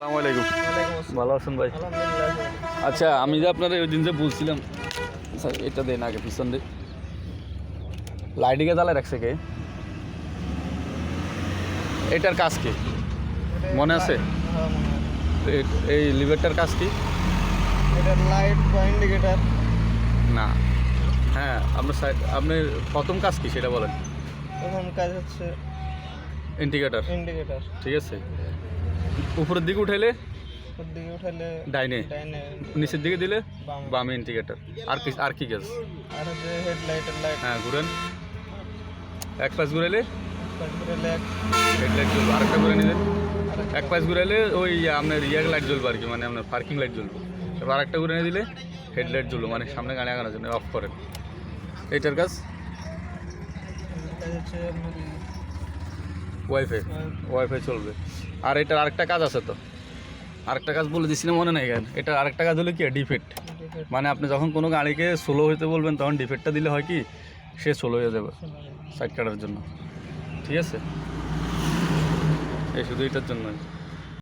আসসালামু আলাইকুম। ভালো আছেন ভাই? আচ্ছা, আমি যে আপনার ওই দিন যে বলছিলাম, আচ্ছা এটা দেন আগে, পিছন দিয়ে লাইটিকে জ্বালায় রাখছে কে? এটার কাজ কি মনে আছে? এই লিভারটার কাজ কি? এটার লাইট বা ইন্ডিকেটর না, হ্যাঁ আপনার আপনার প্রথম কাজ কি সেটা বলেন। প্রথম কাজ হচ্ছে ইন্ডিকেটর, ইন্ডিকেটর। ঠিক আছে। উপরের দিকে উঠাইলে উপর দিকে উঠালে ডাইনে, ডাইনে, নিচের দিকে দিলে বামে। বামে ইন্ডিকেটর। আর কি কাজ? আর হচ্ছে হেডলাইটের লাইট। হ্যাঁ ঘুরেন, এক পাশ ঘুরাইলে ঘুরালে হেডলাইট জ্বলবে, আরেকটা ঘুরে নিলেন এক পাশ ঘুরাইলে ওই আপনার লাইট জ্বলবে আর কি, মানে আপনার পার্কিং লাইট জ্বলবে। এবার আরেকটা ঘুরে দিলে হেডলাইট জ্বলবে, মানে সামনে গাড়ি আগানোর জন্য অফ করেন। এইটার কাজ হচ্ছে আপনার ওয়াইফাই চলবে। আর এটার আরেকটা কাজ আছে তো, আরেকটা কাজ বলে দিচ্ছি না মনে নেই কেন। এটা আরেকটা কাজ হলো কি ডিফেক্ট, মানে আপনি যখন কোনো গাড়িকে স্লো হইতে বলবেন তখন ডিফেক্টটা দিলে হয় কি সে স্লো হয়ে যাবে সাইড কাটার জন্য, ঠিক আছে। এই শুধু এটার জন্যই।